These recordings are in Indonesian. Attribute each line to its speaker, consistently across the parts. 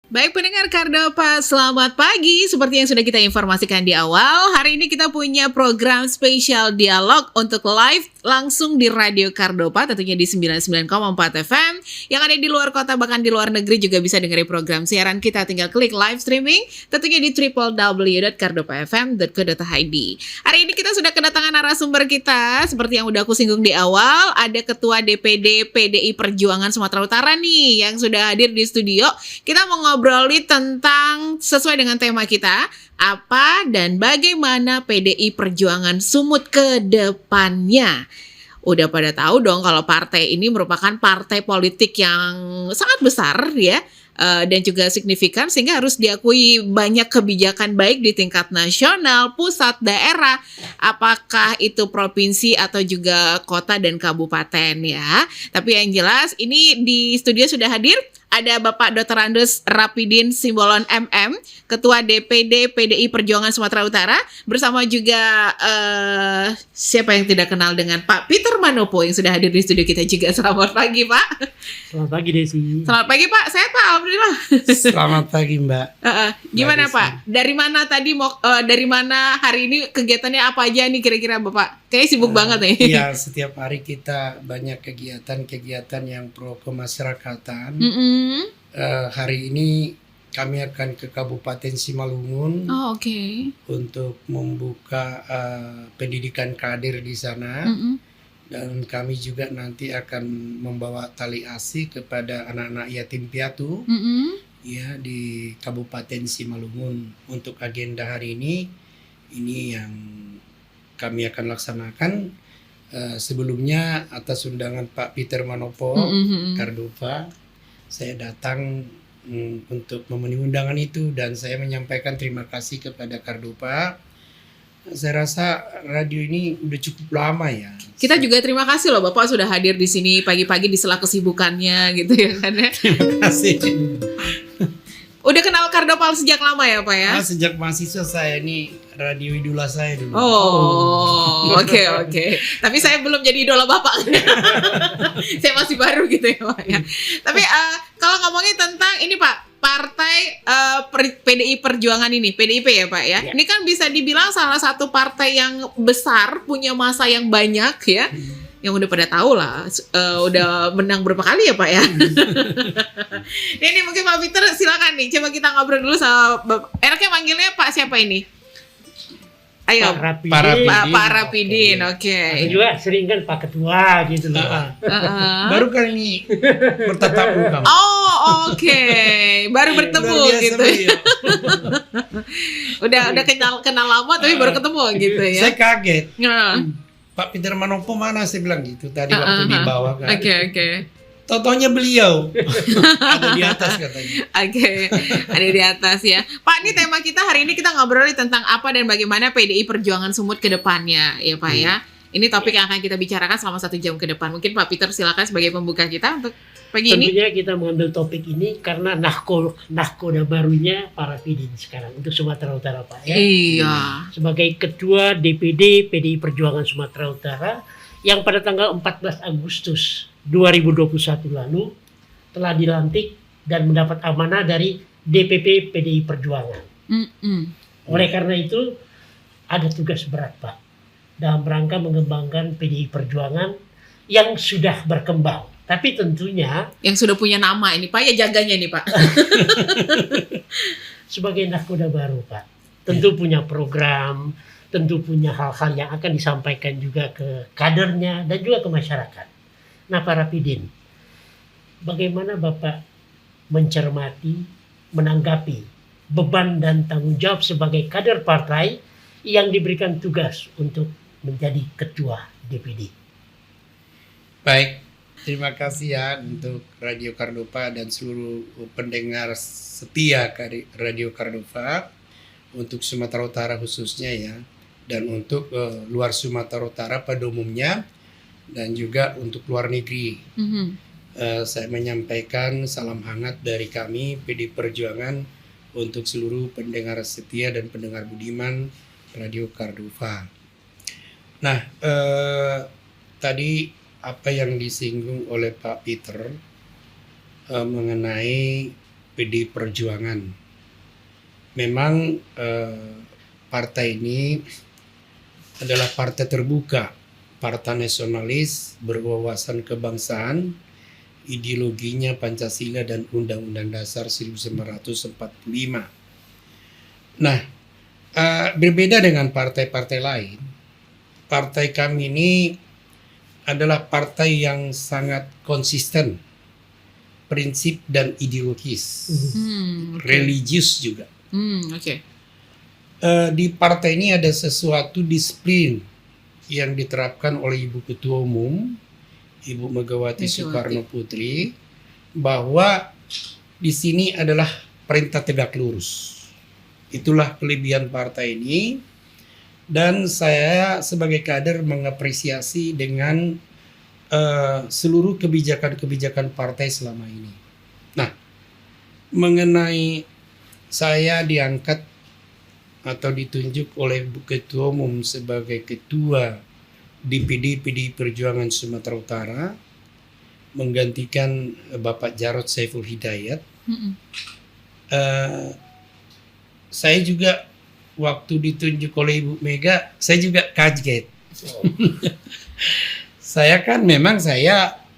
Speaker 1: Baik pendengar Kardopa, selamat pagi. Seperti yang sudah kita informasikan di awal, hari ini kita punya program spesial dialog untuk live langsung di Radio Kardopa, tentunya di 99,4 FM. Yang ada di luar kota, bahkan di luar negeri juga bisa dengerin program siaran kita. Tinggal klik live streaming, tentunya di www.kardopafm.co.id. Hari ini kita sudah kedatangan narasumber kita, seperti yang udah aku singgung di awal, ada Ketua DPD PDI Perjuangan Sumatera Utara nih, yang sudah hadir di studio. Kita mau ngobroli tentang sesuai dengan tema kita, apa dan bagaimana PDI Perjuangan Sumut ke depannya. Udah pada tahu dong kalau partai ini merupakan partai politik yang sangat besar ya, dan juga signifikan sehingga harus diakui banyak kebijakan baik di tingkat nasional, pusat, daerah, apakah itu provinsi atau juga kota dan kabupaten ya. Tapi yang jelas ini di studio sudah hadir ada Bapak Dr. Andes Rapidin Simbolon MM, Ketua DPD PDI Perjuangan Sumatera Utara, bersama juga siapa yang tidak kenal dengan Pak Peter Manopo yang sudah hadir di studio kita juga. Selamat pagi Pak.
Speaker 2: Selamat pagi Desi.
Speaker 1: Selamat pagi Pak, sehat Pak? Alhamdulillah.
Speaker 2: Selamat pagi Mbak.
Speaker 1: Gimana
Speaker 2: Mbak
Speaker 1: Pak? Dari mana tadi dari mana hari ini kegiatannya apa aja nih kira-kira Bapak? Kayaknya sibuk banget nih.
Speaker 2: Iya, setiap hari kita banyak kegiatan-kegiatan yang pro kemasyarakatan. Hari ini kami akan ke Kabupaten Simalungun untuk membuka pendidikan kader di sana. Dan kami juga nanti akan membawa tali asih kepada anak-anak yatim piatu ya di Kabupaten Simalungun. Untuk agenda hari ini yang kami akan laksanakan. Sebelumnya atas undangan Pak Peter Manopo Kardopa, saya datang untuk memenuhi undangan itu dan saya menyampaikan terima kasih kepada Kardopa. Saya rasa radio ini udah cukup lama ya.
Speaker 1: Kita juga terima kasih loh Bapak sudah hadir di sini pagi-pagi di sela kesibukannya gitu ya kan ya.
Speaker 2: Terima kasih.
Speaker 1: Udah kenal Kardopa sejak lama ya Pak ya?
Speaker 2: Sejak mahasiswa saya, ini radio idola saya dulu.
Speaker 1: Oke. Tapi saya belum jadi idola Bapak. Saya masih baru gitu ya Pak ya. Tapi kalau ngomongin tentang ini Pak, partai PDI Perjuangan ini, PDIP ya Pak ya. Ini kan bisa dibilang salah satu partai yang besar, punya masa yang banyak ya. Yang udah pada tahu lah, udah menang berapa kali ya Pak ya. Ini mungkin Pak Peter silakan nih, coba kita ngobrol dulu sama Bapak. Enaknya manggilnya Pak siapa ini? Ayo, Pak Rapidin, oke.
Speaker 2: Juga sering kan Pak Ketua gitu loh. Baru kali ini bertatap muka.
Speaker 1: Oke. Baru bertemu gitu. Udah kenal lama tapi baru ketemu gitu ya.
Speaker 2: Saya kaget. Pak Peter Manopo mana, saya bilang gitu tadi waktu di bawah kan.
Speaker 1: Oke.
Speaker 2: Totonya beliau ada di atas katanya.
Speaker 1: Oke, ada di atas ya. Pak, ini tema kita hari ini kita ngobrolin tentang apa dan bagaimana PDI Perjuangan Sumut ke depannya ya Pak ya. Ini topik yang akan kita bicarakan selama 1 jam ke depan. Mungkin Pak Peter silakan sebagai pembuka kita untuk pagi ini.
Speaker 3: Tentunya kita mengambil topik ini karena nahkoda barunya para Rapidin sekarang untuk Sumatera Utara Pak ya.
Speaker 1: Iya.
Speaker 3: Sebagai Ketua DPD PDI Perjuangan Sumatera Utara yang pada tanggal 14 Agustus 2021 lalu telah dilantik dan mendapat amanah dari DPP PDI Perjuangan. Oleh karena itu ada tugas berat Pak dalam rangka mengembangkan PDI Perjuangan yang sudah berkembang. Tapi tentunya
Speaker 1: yang sudah punya nama ini Pak ya, jaganya nih Pak.
Speaker 3: Sebagai nahkoda baru Pak, tentu punya program, tentu punya hal-hal yang akan disampaikan juga ke kadernya dan juga ke masyarakat. Nah Pak Rapidin, bagaimana Bapak mencermati, menanggapi beban dan tanggung jawab sebagai kader partai yang diberikan tugas untuk menjadi ketua DPD?
Speaker 2: Baik, terima kasih ya untuk Radio Kardopa dan seluruh pendengar setia Radio Kardopa, untuk Sumatera Utara khususnya ya, dan untuk luar Sumatera Utara pada umumnya, dan juga untuk luar negeri. Saya menyampaikan salam hangat dari kami PDI Perjuangan untuk seluruh pendengar setia dan pendengar budiman Radio Kardopa. Nah, tadi apa yang disinggung oleh Pak Peter mengenai PDI Perjuangan. Memang partai ini adalah partai terbuka, partai nasionalis, berwawasan kebangsaan, ideologinya Pancasila dan Undang-Undang Dasar 1945. Nah, berbeda dengan partai-partai lain, partai kami ini adalah partai yang sangat konsisten, prinsip dan ideologis, religius juga. Di partai ini ada sesuatu disiplin yang diterapkan oleh Ibu Ketua Umum, Ibu Megawati Soekarno Putri, bahwa di sini adalah perintah tegak lurus. Itulah kelebihan partai ini, dan saya sebagai kader mengapresiasi dengan seluruh kebijakan-kebijakan partai selama ini. Nah, mengenai saya diangkat atau ditunjuk oleh Bu Ketua Umum sebagai Ketua DPD PDI Perjuangan Sumatera Utara, menggantikan Bapak Jarod Saiful Hidayat. Saya juga waktu ditunjuk oleh Ibu Mega, saya juga kaget. Saya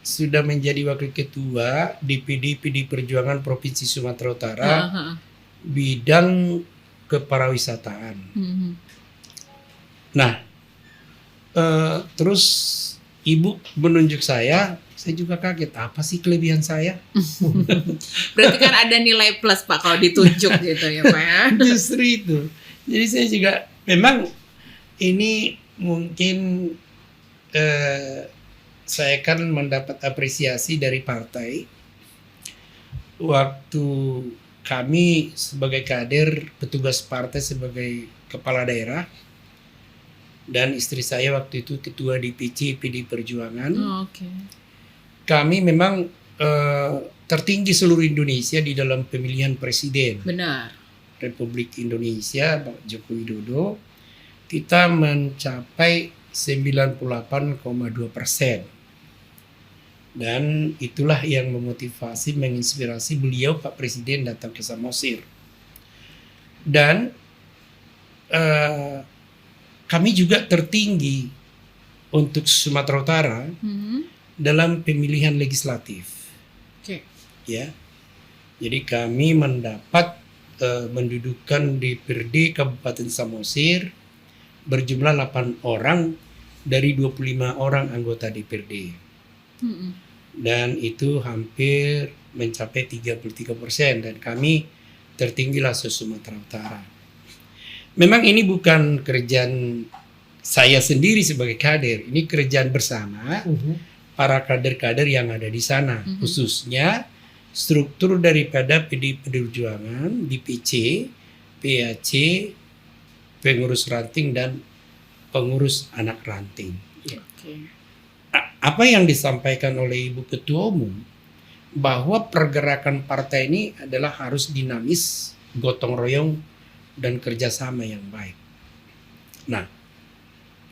Speaker 2: sudah menjadi Wakil Ketua DPD PDI Perjuangan Provinsi Sumatera Utara, bidang keparawisataan. Nah, terus Ibu menunjuk saya juga kaget. Apa sih kelebihan saya?
Speaker 1: Berarti kan ada nilai plus Pak kalau ditunjuk gitu ya Pak ya.
Speaker 2: Justru itu. Jadi saya juga memang ini mungkin saya kan mendapat apresiasi dari partai waktu kami sebagai kader, petugas partai sebagai kepala daerah, dan istri saya waktu itu ketua DPC PDI Perjuangan. Kami memang tertinggi seluruh Indonesia di dalam pemilihan presiden.
Speaker 1: Benar.
Speaker 2: Republik Indonesia, Pak Joko Widodo, kita mencapai 98,2%. Dan itulah yang memotivasi, menginspirasi beliau Pak Presiden datang ke Samosir. Dan kami juga tertinggi untuk Sumatera Utara dalam pemilihan legislatif. Ya, jadi kami mendapat mendudukan DPRD Kabupaten Samosir berjumlah 8 orang dari 25 orang anggota DPRD. Dan itu hampir mencapai 33%, dan kami tertinggilah se-Sumatera Utara. Memang ini bukan kerjaan saya sendiri sebagai kader, ini kerjaan bersama para kader-kader yang ada di sana, khususnya struktur daripada PDI Perjuangan, DPC, PAC, pengurus ranting dan pengurus anak ranting. Apa yang disampaikan oleh Ibu Ketua Umum, bahwa pergerakan partai ini adalah harus dinamis, gotong royong, dan kerjasama yang baik. Nah,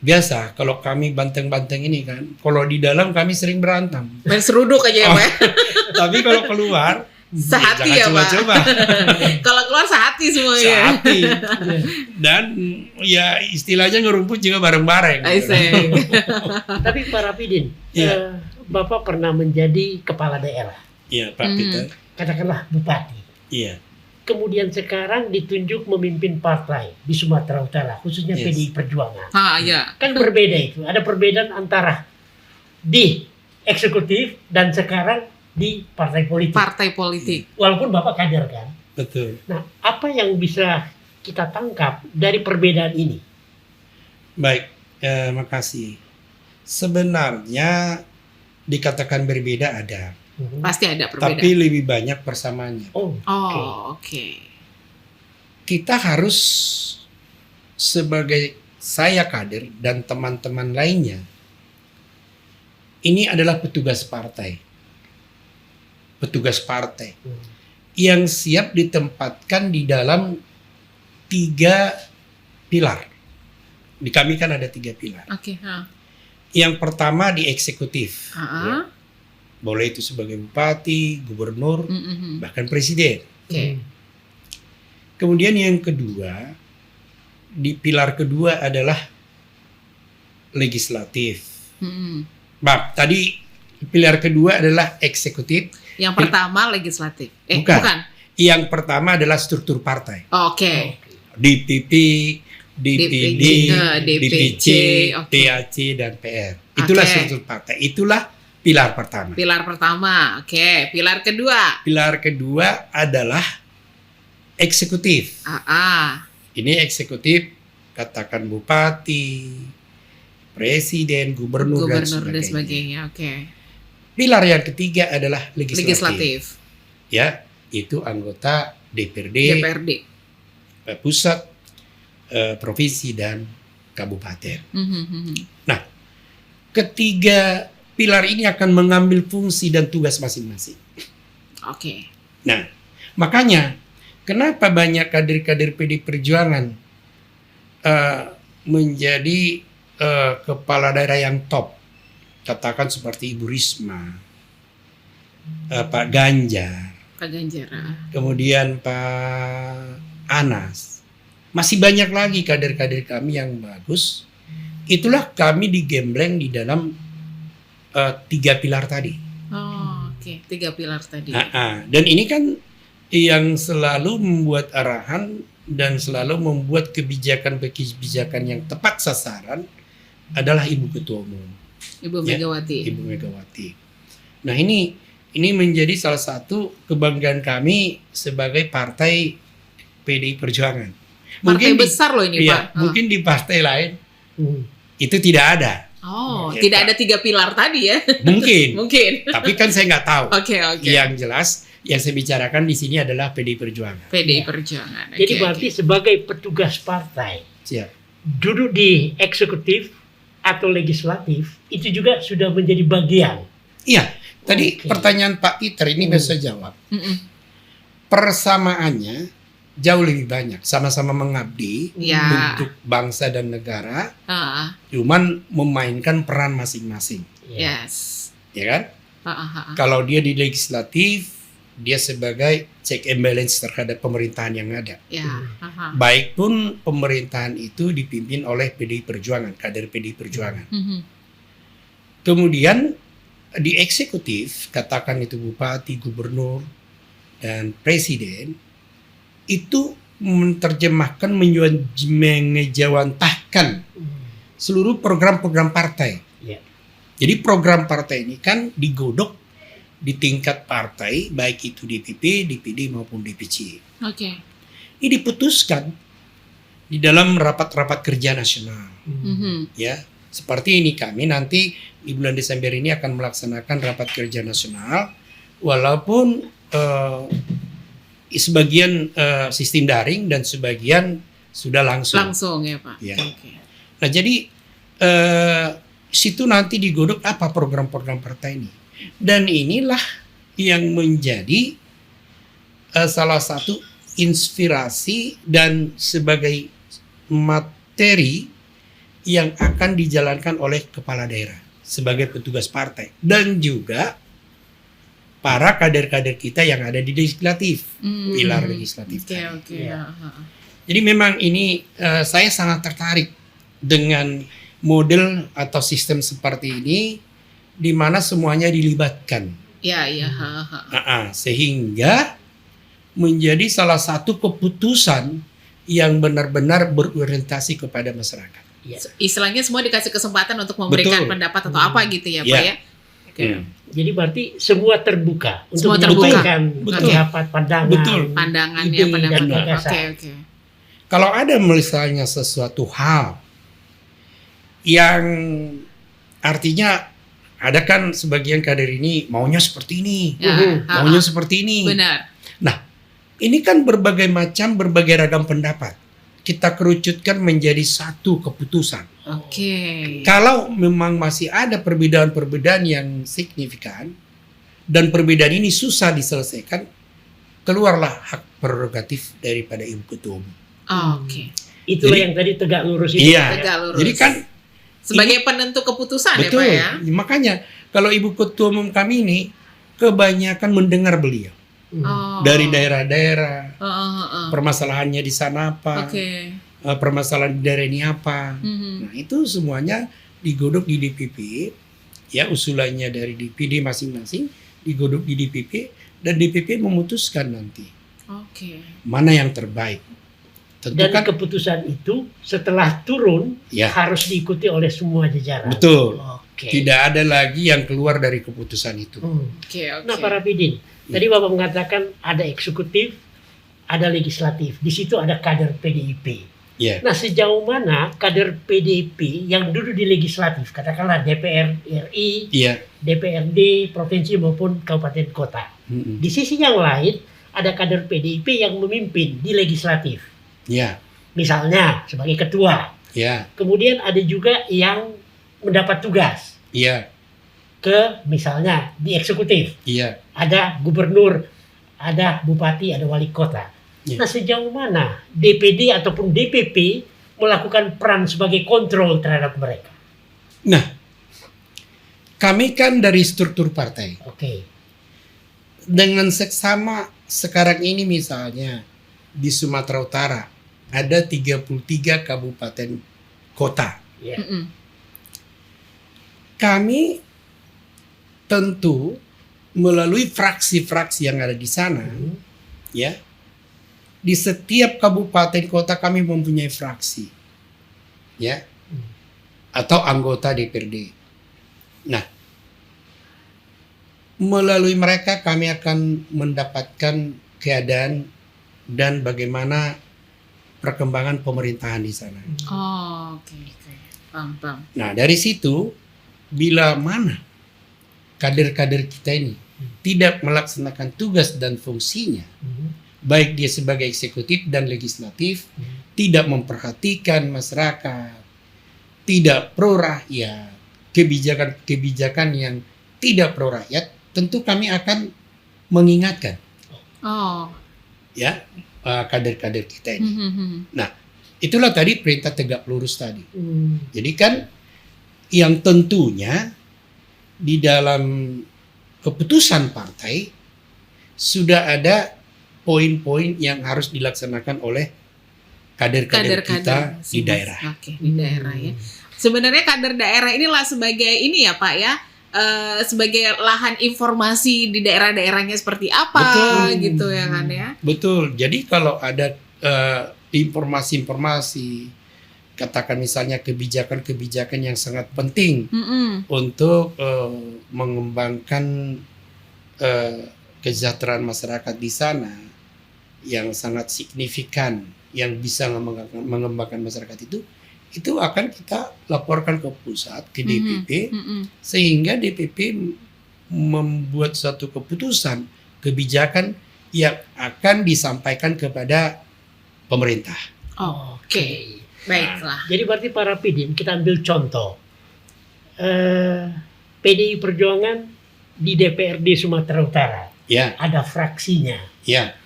Speaker 2: biasa kalau kami banteng-banteng ini kan, kalau di dalam kami sering berantem.
Speaker 1: Main seruduk aja ya Pak.
Speaker 2: Tapi kalau keluar,
Speaker 1: sehati ya Pak.
Speaker 2: Coba-coba.
Speaker 1: Kalau keluar sehati semuanya.
Speaker 2: Sehati. Dan ya istilahnya ngerumput juga bareng-bareng.
Speaker 3: Tapi Pak Rapidin, Bapak pernah menjadi kepala daerah.
Speaker 2: Iya Pak Peter.
Speaker 3: Katakanlah bupati.
Speaker 2: Iya.
Speaker 3: Kemudian sekarang ditunjuk memimpin partai di Sumatera Utara, khususnya PDI Perjuangan. Kan berbeda itu. Ada perbedaan antara di eksekutif dan sekarang di partai politik. Walaupun Bapak kader kan.
Speaker 2: Betul.
Speaker 3: Nah, apa yang bisa kita tangkap dari perbedaan ini?
Speaker 2: Baik, makasih. Sebenarnya dikatakan berbeda ada.
Speaker 1: Pasti ada perbedaan.
Speaker 2: Tapi lebih banyak persamaannya.
Speaker 1: Oke.
Speaker 2: Kita harus sebagai saya kader dan teman-teman lainnya, ini adalah petugas partai. Petugas partai yang siap ditempatkan di dalam 3 pilar. Di kami kan ada 3 pilar. Yang pertama di eksekutif. Boleh itu sebagai bupati, gubernur, bahkan presiden.
Speaker 1: Oke.
Speaker 2: Kemudian yang kedua, di pilar kedua adalah legislatif. Tadi pilar kedua adalah eksekutif.
Speaker 1: Yang pertama legislatif.
Speaker 2: Bukan. Yang pertama adalah struktur partai.
Speaker 1: Oke.
Speaker 2: DPP, DPD, DPC, PAC, dan PR. Itulah struktur partai. Itulah pilar pertama.
Speaker 1: Pilar pertama. Oke. Pilar kedua.
Speaker 2: Pilar kedua adalah eksekutif. Ini eksekutif, katakan bupati, presiden, gubernur dan sebagainya.
Speaker 1: Oke.
Speaker 2: Pilar yang ketiga adalah legislatif. Ya, itu anggota DPRD, pusat, provinsi dan kabupaten. Nah, ketiga pilar ini akan mengambil fungsi dan tugas masing-masing.
Speaker 1: Oke.
Speaker 2: Nah, makanya kenapa banyak kader-kader PD Perjuangan menjadi kepala daerah yang top, katakan seperti Ibu Risma, Pak Ganjar, kemudian Pak Anas, masih banyak lagi kader-kader kami yang bagus. Itulah kami digembleng di dalam 3 pilar tadi.
Speaker 1: Oke. 3 pilar tadi.
Speaker 2: Dan ini kan yang selalu membuat arahan dan selalu membuat kebijakan-kebijakan yang tepat sasaran adalah Ibu Ketua Umum,
Speaker 1: Ibu Megawati.
Speaker 2: Ibu Megawati. Nah, ini menjadi salah satu kebanggaan kami sebagai partai PDI Perjuangan.
Speaker 1: Partai besar loh ini, Pak.
Speaker 2: Mungkin di partai lain itu tidak ada.
Speaker 1: Tidak ada 3 pilar tadi ya?
Speaker 2: Mungkin.
Speaker 1: Tapi
Speaker 2: kan saya nggak tahu.
Speaker 1: Oke.
Speaker 2: Yang jelas yang saya bicarakan di sini adalah PDI Perjuangan.
Speaker 1: PDI Perjuangan.
Speaker 3: Jadi berarti sebagai petugas partai, duduk di eksekutif atau legislatif itu juga sudah menjadi bagian.
Speaker 2: Iya. Tadi pertanyaan Pak Peter ini bisa jawab. Persamaannya jauh lebih banyak, sama-sama mengabdi untuk bangsa dan negara, cuman memainkan peran masing-masing.
Speaker 1: Yes.
Speaker 2: Ya kan? Kalau dia di legislatif, dia sebagai check and balance terhadap pemerintahan yang ada. Baik pun pemerintahan itu dipimpin oleh PDI Perjuangan, kader PDI Perjuangan. Kemudian di eksekutif, katakan itu bupati, gubernur, dan presiden, itu menerjemahkan, mengejawantahkan seluruh program-program partai. Jadi program partai ini kan digodok di tingkat partai, baik itu DPP, DPD maupun DPC. Ini diputuskan di dalam rapat-rapat kerja nasional. Ya, seperti ini kami nanti di bulan Desember ini akan melaksanakan rapat kerja nasional, walaupun sebagian sistem daring dan sebagian sudah langsung.
Speaker 1: Langsung ya Pak.
Speaker 2: Ya. Nah jadi situ nanti digodok apa program-program partai ini. Dan inilah yang menjadi salah satu inspirasi dan sebagai materi yang akan dijalankan oleh kepala daerah sebagai petugas partai dan juga para kader-kader kita yang ada di legislatif, pilar legislatif. Jadi memang ini saya sangat tertarik dengan model atau sistem seperti ini, di mana semuanya dilibatkan. Sehingga menjadi salah satu keputusan yang benar-benar berorientasi kepada masyarakat.
Speaker 1: Istilahnya semua dikasih kesempatan untuk memberikan pendapat atau apa gitu ya Pak ya.
Speaker 3: Jadi berarti semua terbuka untuk menyampaikan pendapat,
Speaker 1: pandangannya, pendapat.
Speaker 2: Kalau ada misalnya sesuatu hal yang artinya ada kan sebagian kader ini maunya seperti ini, maunya seperti ini.
Speaker 1: Benar.
Speaker 2: Nah, ini kan berbagai macam, berbagai ragam pendapat. Kita kerucutkan menjadi satu keputusan. Kalau memang masih ada perbedaan-perbedaan yang signifikan dan perbedaan ini susah diselesaikan, keluarlah hak prerogatif daripada Ibu Ketua Umum.
Speaker 3: Itulah yang tadi tegak lurus itu.
Speaker 1: Tegak lurus.
Speaker 2: Jadi kan
Speaker 1: sebagai penentu keputusan
Speaker 2: betul,
Speaker 1: ya Pak ya.
Speaker 2: Makanya kalau Ibu Ketua Umum kami ini kebanyakan mendengar beliau. dari daerah-daerah, permasalahannya di sana apa, permasalahan di daerah ini apa. Nah itu semuanya digodok di DPP, ya usulannya dari DPD masing-masing digodok di DPP dan DPP memutuskan nanti mana yang terbaik. Tentu
Speaker 3: Dan
Speaker 2: kan,
Speaker 3: keputusan itu setelah turun
Speaker 2: ya,
Speaker 3: harus diikuti oleh semua jajaran.
Speaker 2: betul.
Speaker 3: Oke.
Speaker 2: Tidak ada lagi yang keluar dari keputusan itu.
Speaker 3: Nah, para Pidin, tadi Bapak mengatakan ada eksekutif, ada legislatif. Di situ ada kader PDIP.
Speaker 2: Ya.
Speaker 3: Nah, sejauh mana kader PDIP yang duduk di legislatif, katakanlah DPR RI,
Speaker 2: Iya.
Speaker 3: DPRD, provinsi maupun kabupaten kota. Di sisi yang lain, ada kader PDIP yang memimpin di legislatif.
Speaker 2: Ya.
Speaker 3: Misalnya sebagai ketua.
Speaker 2: Ya.
Speaker 3: Kemudian ada juga yang mendapat tugas
Speaker 2: Iya.
Speaker 3: ke misalnya di eksekutif.
Speaker 2: Iya.
Speaker 3: Ada gubernur, ada bupati, ada wali kota.
Speaker 2: Ya.
Speaker 3: Nah, sejauh mana DPD ataupun DPP melakukan peran sebagai kontrol terhadap mereka?
Speaker 2: Nah, kami kan dari struktur partai.
Speaker 3: Oke.
Speaker 2: Dengan seksama sekarang ini misalnya di Sumatera Utara ada 33 kabupaten kota.
Speaker 3: Ya.
Speaker 2: Kami tentu melalui fraksi-fraksi yang ada di sana, ya, di setiap kabupaten kota kami mempunyai fraksi, ya, atau anggota DPRD. Nah, melalui mereka kami akan mendapatkan keadaan dan bagaimana perkembangan pemerintahan di sana.
Speaker 1: Oke. Paham.
Speaker 2: Nah, dari situ bila mana kader-kader kita ini tidak melaksanakan tugas dan fungsinya, baik dia sebagai eksekutif dan legislatif, tidak memperhatikan masyarakat, tidak pro rakyat, kebijakan-kebijakan yang tidak pro rakyat, tentu kami akan mengingatkan. Ya, kader-kader kita ini. Nah, itulah tadi perintah tegak lurus tadi. Jadi kan yang tentunya di dalam keputusan partai sudah ada poin-poin yang harus dilaksanakan oleh kader-kader kita di daerah.
Speaker 1: Oke, di daerah ya. Sebenarnya kader daerah inilah sebagai ini ya Pak ya, sebagai lahan informasi di daerah-daerahnya seperti apa. Betul. Gitu ya kan ya.
Speaker 2: Betul. Jadi kalau ada informasi-informasi, katakan misalnya kebijakan-kebijakan yang sangat penting untuk mengembangkan kesejahteraan masyarakat di sana yang sangat signifikan, yang bisa mengembangkan masyarakat itu akan kita laporkan ke pusat, ke DPP, sehingga DPP membuat satu keputusan kebijakan yang akan disampaikan kepada pemerintah.
Speaker 1: Oke. Baiklah.
Speaker 3: Jadi berarti para Pidin, kita ambil contoh PDI Perjuangan di DPRD Sumatera Utara.
Speaker 2: Ya.
Speaker 3: Ada fraksinya.
Speaker 2: Ya.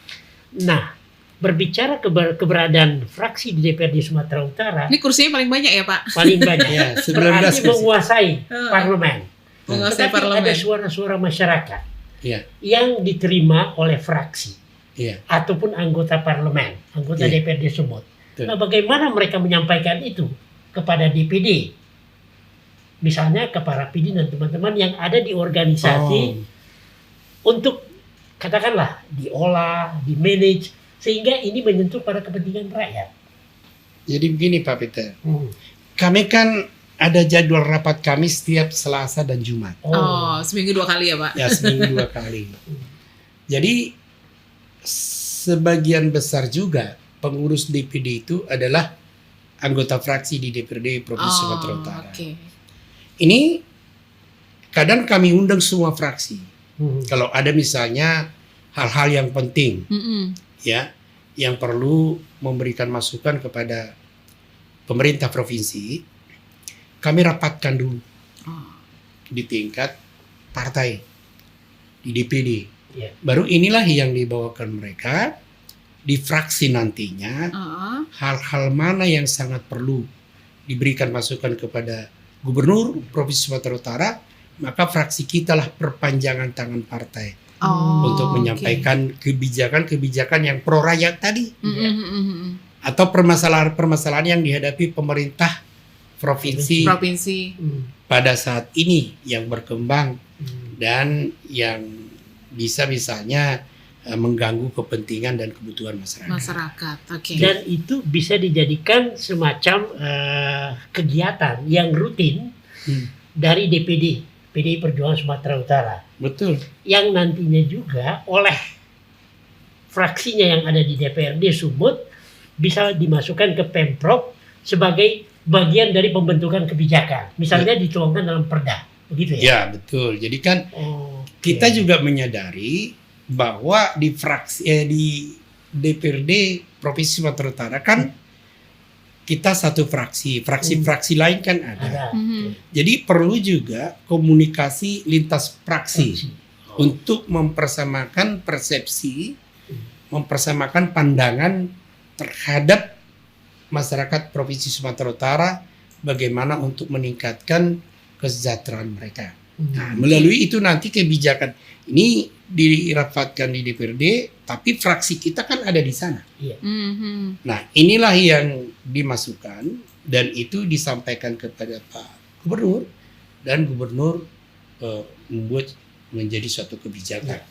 Speaker 3: Nah, berbicara keberadaan fraksi di DPRD Sumatera Utara,
Speaker 1: ini kursinya paling banyak ya Pak?
Speaker 3: paling banyak.
Speaker 2: Ya, 19
Speaker 3: berarti
Speaker 2: kursi.
Speaker 3: menguasai parlemen.
Speaker 1: Menguasai
Speaker 3: Tetapi
Speaker 1: parlemen.
Speaker 3: ada suara-suara masyarakat
Speaker 2: Ya.
Speaker 3: yang diterima oleh fraksi
Speaker 2: Ya.
Speaker 3: ataupun anggota parlemen, anggota
Speaker 2: Ya.
Speaker 3: DPRD Sumut.
Speaker 2: Betul.
Speaker 3: Nah, bagaimana mereka menyampaikan itu kepada DPD? Misalnya ke para Pidin dan teman-teman yang ada di organisasi untuk katakanlah diolah, di-manage, sehingga ini menyentuh pada kepentingan rakyat.
Speaker 2: Jadi begini Pak Peter, kami kan ada jadwal rapat kami setiap Selasa dan Jumat.
Speaker 1: Seminggu 2 kali ya Pak?
Speaker 2: Ya, seminggu 2 kali. Jadi sebagian besar juga pengurus DPD itu adalah anggota fraksi di DPRD Provinsi Sumatera Utara.
Speaker 1: Okay.
Speaker 2: Ini kadang kami undang semua fraksi. Kalau ada misalnya hal-hal yang penting, ya, yang perlu memberikan masukan kepada pemerintah provinsi, kami rapatkan dulu di tingkat partai, di DPD.
Speaker 3: Yeah.
Speaker 2: Baru inilah yang dibawakan mereka di fraksi nantinya, hal-hal mana yang sangat perlu diberikan masukan kepada Gubernur Provinsi Sumatera Utara, maka fraksi kita lah perpanjangan tangan partai untuk menyampaikan kebijakan-kebijakan yang pro rakyat tadi, atau permasalahan-permasalahan yang dihadapi pemerintah provinsi pada saat ini yang berkembang dan yang bisa-bisanya mengganggu kepentingan dan kebutuhan masyarakat.
Speaker 3: Dan itu bisa dijadikan semacam kegiatan yang rutin dari DPD PDI Perjuangan Sumatera Utara.
Speaker 2: Betul.
Speaker 3: Yang nantinya juga oleh fraksinya yang ada di DPRD Sumut bisa dimasukkan ke Pemprov sebagai bagian dari pembentukan kebijakan. Misalnya dituangkan dalam perda, begitu ya?
Speaker 2: Ya, betul. Jadi kan kita juga menyadari bahwa di di DPRD Provinsi Sumatera Utara kan kita satu fraksi lain kan ada. Jadi perlu juga komunikasi lintas fraksi untuk mempersamakan persepsi, mempersamakan pandangan terhadap masyarakat Provinsi Sumatera Utara bagaimana untuk meningkatkan kesejahteraan mereka. Nah, melalui itu nanti kebijakan ini dirapatkan di DPRD, tapi fraksi kita kan ada di sana. Nah, inilah yang dimasukkan dan itu disampaikan kepada Pak Gubernur dan Gubernur membuat menjadi suatu kebijakan.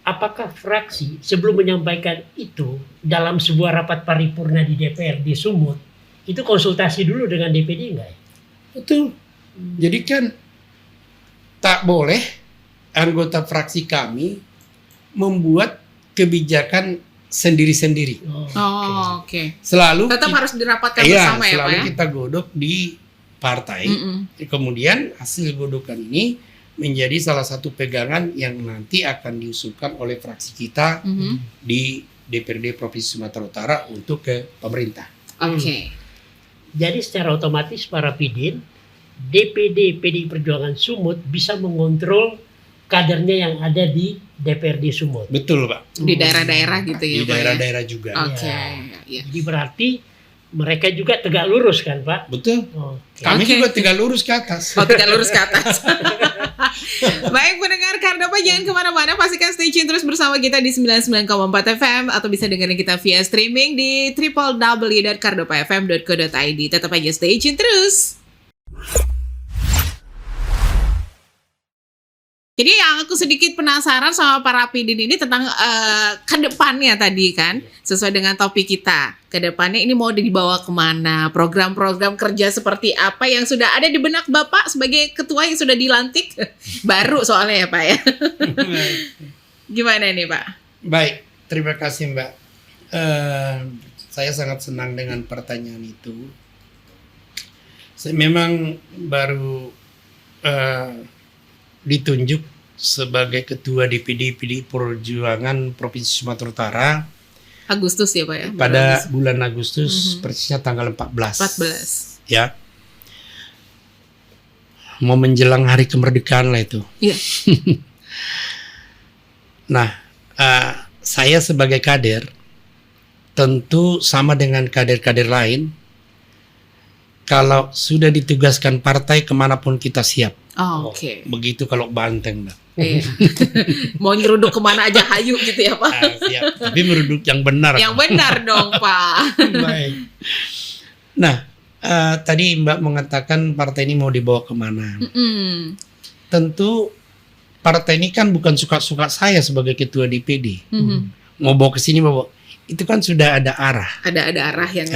Speaker 3: Apakah fraksi sebelum menyampaikan itu dalam sebuah rapat paripurna di DPRD Sumut itu konsultasi dulu dengan DPD enggak ya?
Speaker 2: Betul. Jadi kan tak boleh anggota fraksi kami membuat kebijakan sendiri-sendiri.
Speaker 1: Oke.
Speaker 2: Selalu
Speaker 1: tetap harus dirapatkan bersama ya, Pak
Speaker 2: selalu
Speaker 1: ya?
Speaker 2: kita godok di partai. Kemudian hasil godokan ini menjadi salah satu pegangan yang nanti akan diusulkan oleh fraksi kita di DPRD Provinsi Sumatera Utara untuk ke pemerintah.
Speaker 3: Jadi secara otomatis para Pidin, DPD PDI Perjuangan Sumut bisa mengontrol kadernya yang ada di DPRD Sumut.
Speaker 2: Betul, Pak.
Speaker 1: Di daerah-daerah gitu ya,
Speaker 2: Di daerah-daerah juga.
Speaker 3: Jadi berarti mereka juga tegak lurus kan, Pak?
Speaker 2: Betul. Kami juga tegak lurus ke atas.
Speaker 1: Tegak lurus ke atas. Baik pendengar Kardopa, jangan kemana-mana, pastikan stay tune terus bersama kita di 99,4 FM atau bisa dengerin kita via streaming di www.kardopafm.co.id. Tetap aja stay tune terus. Jadi yang aku sedikit penasaran sama para Pidin ini tentang ke depannya tadi kan, sesuai dengan topik kita. Ke depannya ini mau dibawa kemana? Program-program kerja seperti apa yang sudah ada di benak Bapak sebagai ketua yang sudah dilantik? Baru soalnya ya Pak ya. Gimana nih Pak?
Speaker 2: Baik, terima kasih Mbak. Saya sangat senang dengan pertanyaan itu. Saya memang baru ditunjuk sebagai ketua DPD PDI Perjuangan Provinsi Sumatera Utara
Speaker 1: Agustus ya Pak ya?
Speaker 2: Pada bulan Agustus, persisnya tanggal 14. Ya. Mau menjelang hari kemerdekaan lah itu.
Speaker 1: Iya.
Speaker 2: Nah, saya sebagai kader tentu sama dengan kader-kader lain. Kalau sudah ditugaskan partai kemanapun kita siap.
Speaker 1: Oke.
Speaker 2: Begitu kalau Banteng, Mbak.
Speaker 1: Mau nyeruduk kemana aja hayu gitu ya Pak.
Speaker 2: Siap. Tapi meruduk yang benar.
Speaker 1: Yang benar dong Pak.
Speaker 2: Baik. Nah, tadi Mbak mengatakan partai ini mau dibawa kemana. Tentu partai ini kan bukan suka-suka saya sebagai ketua DPD. Mau bawa ke sini, mau bawa. Itu kan sudah ada arah.
Speaker 1: Ada arah yang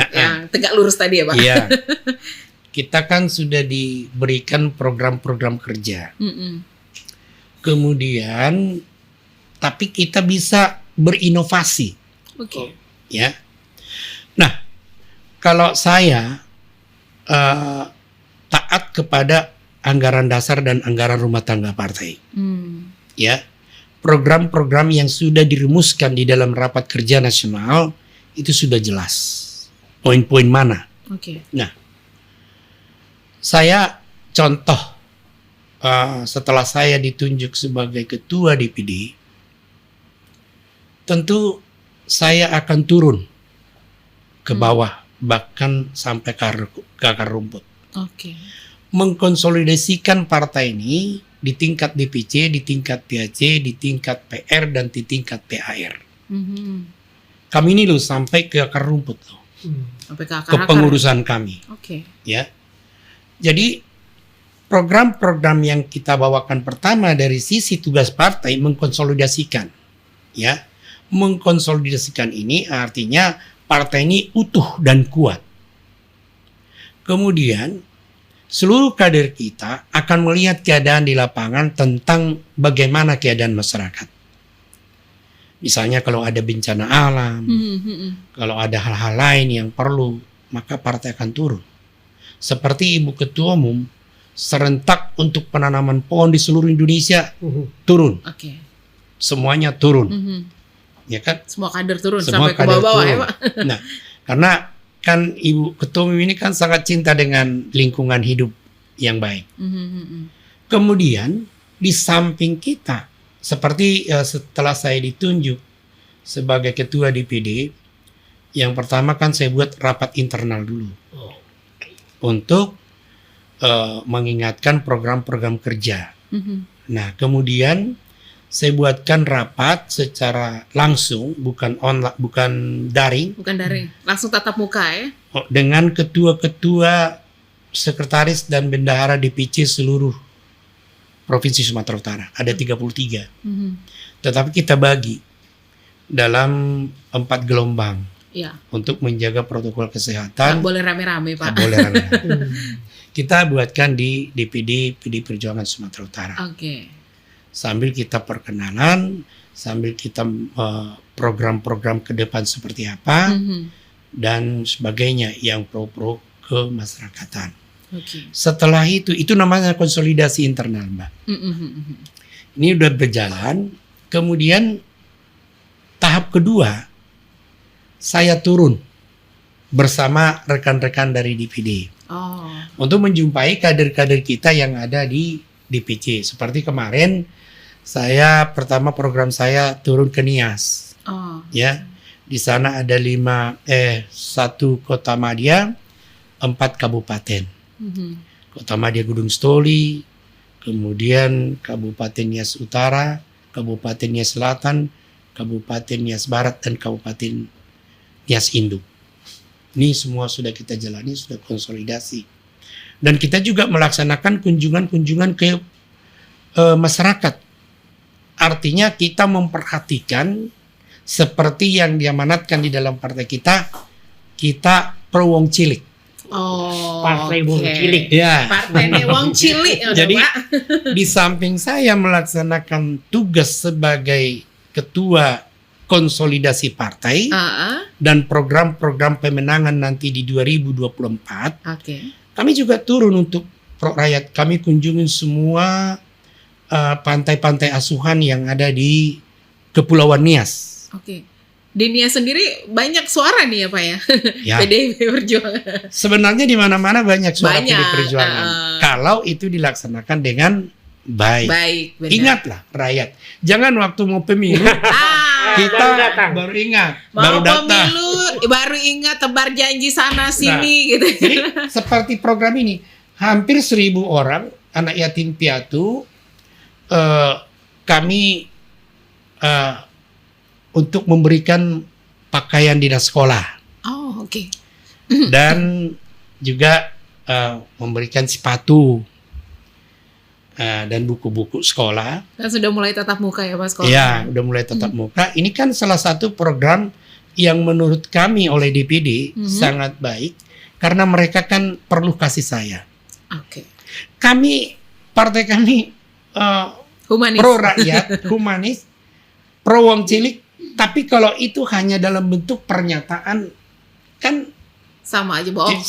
Speaker 1: tegak lurus tadi ya Pak.
Speaker 2: Iya. Kita kan sudah diberikan program-program kerja. Kemudian, tapi kita bisa berinovasi.
Speaker 1: Oke.
Speaker 2: Ya. Nah, kalau saya taat kepada anggaran dasar dan anggaran rumah tangga partai. Ya. Program-program yang sudah dirumuskan di dalam rapat kerja nasional itu sudah jelas. Poin-poin mana. Nah, saya contoh setelah saya ditunjuk sebagai ketua DPD, tentu saya akan turun ke bawah, bahkan sampai ke akar rumput. Mengkonsolidasikan partai ini di tingkat DPC, di tingkat PAC, di tingkat PR, dan di tingkat PAR. Kami ini loh sampai ke akar rumput loh.
Speaker 1: Sampai ke
Speaker 2: Ke pengurusan kami. Ya. Jadi program-program yang kita bawakan pertama dari sisi tugas partai mengkonsolidasikan. Ya. Mengkonsolidasikan ini artinya partai ini utuh dan kuat. Kemudian seluruh kader kita akan melihat keadaan di lapangan tentang bagaimana keadaan masyarakat. Misalnya kalau ada bencana alam, kalau ada hal-hal lain yang perlu, maka partai akan turun. Seperti Ibu Ketua Umum, serentak untuk penanaman pohon di seluruh Indonesia turun. Semuanya turun. Ya kan?
Speaker 1: Semua kader turun
Speaker 2: Semua
Speaker 1: sampai ke bawah ya Pak.
Speaker 2: Nah, karena kan Ibu Ketua Umum ini kan sangat cinta dengan lingkungan hidup yang baik. Kemudian di samping kita, seperti setelah saya ditunjuk sebagai ketua DPD, yang pertama kan saya buat rapat internal dulu untuk mengingatkan program-program kerja. Nah, kemudian saya buatkan rapat secara langsung, bukan online, bukan daring.
Speaker 1: Langsung tatap muka ya.
Speaker 2: Dengan ketua-ketua, sekretaris dan bendahara DPC seluruh Provinsi Sumatera Utara. Ada 33. Tetapi kita bagi dalam 4 gelombang. Untuk menjaga protokol kesehatan.
Speaker 1: Nggak boleh rame-rame Pak.
Speaker 2: Boleh rame-rame. Kita buatkan di DPD PD Perjuangan Sumatera Utara. Sambil kita perkenalan, sambil kita program-program ke depan seperti apa, dan sebagainya yang pro-pro kemasyarakatan. Setelah itu namanya konsolidasi internal, Mbak. Ini udah berjalan. Kemudian tahap kedua, saya turun bersama rekan-rekan dari DPD untuk menjumpai kader-kader kita yang ada di DPC. Seperti kemarin, saya pertama program saya turun ke Nias. Ya, di sana ada 1 kota madya, 4 kabupaten. Kota Madya Gunung Stoli, kemudian Kabupaten Nias Utara, Kabupaten Nias Selatan, Kabupaten Nias Barat, dan Kabupaten Nias Induk. Ini semua sudah kita jalani, sudah konsolidasi. Dan kita juga melaksanakan kunjungan-kunjungan ke masyarakat. Artinya kita memperhatikan seperti yang diamanatkan di dalam partai kita pro wong cilik.
Speaker 3: Partai wong cilik.
Speaker 2: Ya.
Speaker 1: Partainya wong cilik.
Speaker 2: Jadi di samping saya melaksanakan tugas sebagai ketua konsolidasi partai dan program-program pemenangan nanti di 2024, kami juga turun untuk pro rakyat. Kami kunjungin semua pantai-pantai asuhan yang ada di Kepulauan Nias.
Speaker 1: Di Nias sendiri banyak suara nih ya Pak ya.
Speaker 2: Ya.
Speaker 1: PDIP Perjuangan.
Speaker 2: Sebenarnya di mana-mana banyak suara
Speaker 1: Banyak,
Speaker 2: PDIP Perjuangan. Kalau itu dilaksanakan dengan baik.
Speaker 1: Benar.
Speaker 2: Ingatlah rakyat. Jangan waktu mau pemilu kita baru ingat, baru datang.
Speaker 1: Pemilu baru ingat tebar janji sana sini gitu.
Speaker 2: Jadi seperti program ini, hampir 1.000 orang anak yatim piatu kami untuk memberikan pakaian dinas sekolah. Dan juga memberikan sepatu dan buku-buku sekolah.
Speaker 1: Kan sudah mulai tatap muka ya Pak sekolah?
Speaker 2: Iya, udah mulai tatap muka. Ini kan salah satu program yang menurut kami oleh DPD sangat baik karena mereka kan perlu kasih sayang. Partai kami
Speaker 1: humanis.
Speaker 2: Pro rakyat, humanis, pro wong cilik. Tapi kalau itu hanya dalam bentuk pernyataan, kan
Speaker 1: sama aja bohong.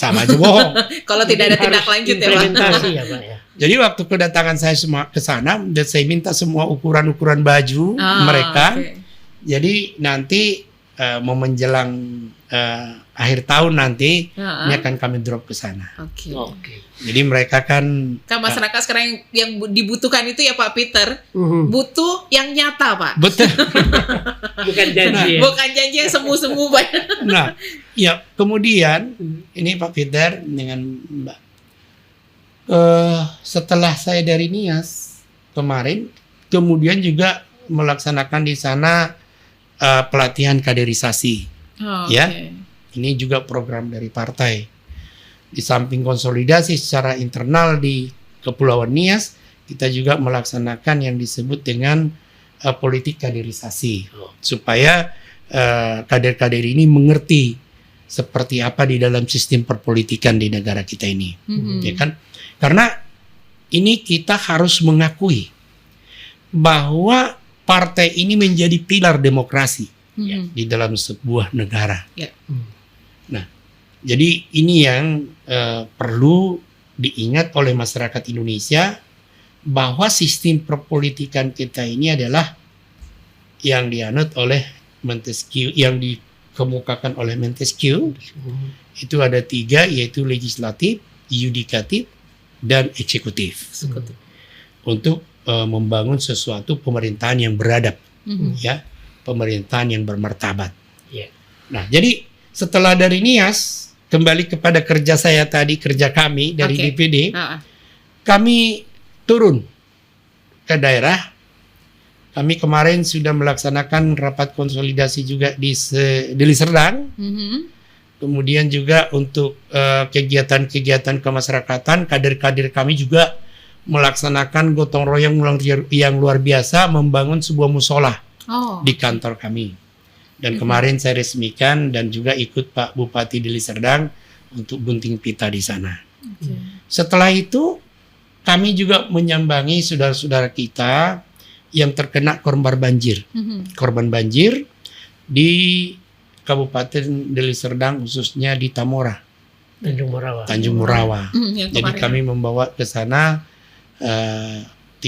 Speaker 1: Kalau tidak ada tindak lanjut ya Pak.
Speaker 3: Ya, Pak ya.
Speaker 2: Jadi waktu kedatangan saya semua ke sana, dan saya minta semua ukuran-ukuran baju mereka. Jadi nanti mau menjelang akhir tahun nanti ini akan kami drop ke sana. Jadi mereka kan
Speaker 1: masyarakat sekarang yang dibutuhkan itu ya Pak Peter, butuh yang nyata Pak.
Speaker 2: Betul.
Speaker 3: Bukan janji.
Speaker 1: Bukan janji yang semu-semu Pak.
Speaker 2: Nah, ya kemudian ini Pak Peter dengan Mbak. Setelah saya dari Nias, kemarin, kemudian juga melaksanakan di sana pelatihan kaderisasi. Ya, ini juga program dari partai. Di samping konsolidasi secara internal di Kepulauan Nias, kita juga melaksanakan yang disebut dengan politik kaderisasi, supaya kader-kader ini mengerti seperti apa di dalam sistem perpolitikan di negara kita ini, ya kan? Karena ini kita harus mengakui bahwa partai ini menjadi pilar demokrasi di dalam sebuah negara. Nah, jadi ini yang perlu diingat oleh masyarakat Indonesia, bahwa sistem perpolitikan kita ini adalah yang dianut oleh Montesquieu, yang dikemukakan oleh Montesquieu. Itu ada 3, yaitu legislatif, yudikatif, dan eksekutif. Untuk membangun sesuatu pemerintahan yang beradab, ya, pemerintahan yang bermartabat. Nah, jadi setelah dari Nias, kembali kepada kerja saya tadi, kerja kami dari DPD, kami turun ke daerah. Kami kemarin sudah melaksanakan rapat konsolidasi juga di Deli Serdang. Kemudian juga untuk kegiatan-kegiatan kemasyarakatan, kader-kader kami juga melaksanakan gotong royong yang luar biasa, membangun sebuah musola di kantor kami. Dan kemarin saya resmikan dan juga ikut Pak Bupati Deli Serdang untuk gunting pita di sana. Setelah itu kami juga menyambangi saudara-saudara kita yang terkena korban banjir. Korban banjir di Kabupaten Deli Serdang, khususnya di Tamora, Tanjung Murawa. Jadi kami membawa ke sana 300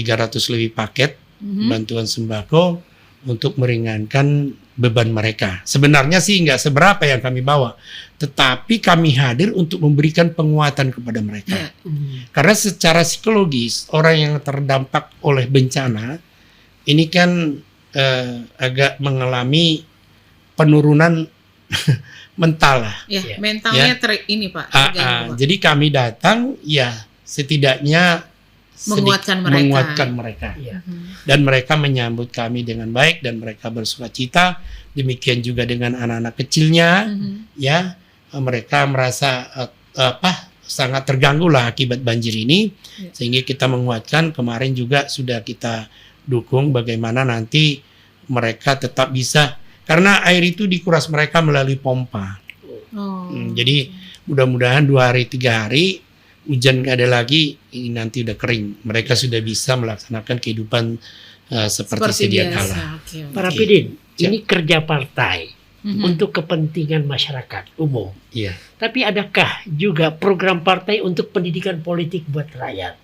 Speaker 2: lebih paket bantuan sembako untuk meringankan beban mereka. Sebenarnya sih nggak seberapa yang kami bawa, tetapi kami hadir untuk memberikan penguatan kepada mereka. Karena secara psikologis orang yang terdampak oleh bencana ini kan agak mengalami penurunan mental lah.
Speaker 1: Mentalnya ini Pak.
Speaker 2: Jadi kami datang ya setidaknya menguatkan mereka. Dan mereka menyambut kami dengan baik dan mereka bersukacita. Demikian juga dengan anak-anak kecilnya, ya, mereka merasa sangat terganggu lah akibat banjir ini, sehingga kita menguatkan. Kemarin juga sudah kita dukung bagaimana nanti mereka tetap bisa, karena air itu dikuras mereka melalui pompa. Jadi mudah-mudahan 2 hari 3 hari hujan nggak ada lagi, ini nanti udah kering. Mereka sudah bisa melaksanakan kehidupan seperti sedia kala.
Speaker 3: Pak Rapidin, ini kerja partai untuk kepentingan masyarakat umum. Tapi adakah juga program partai untuk pendidikan politik buat rakyat?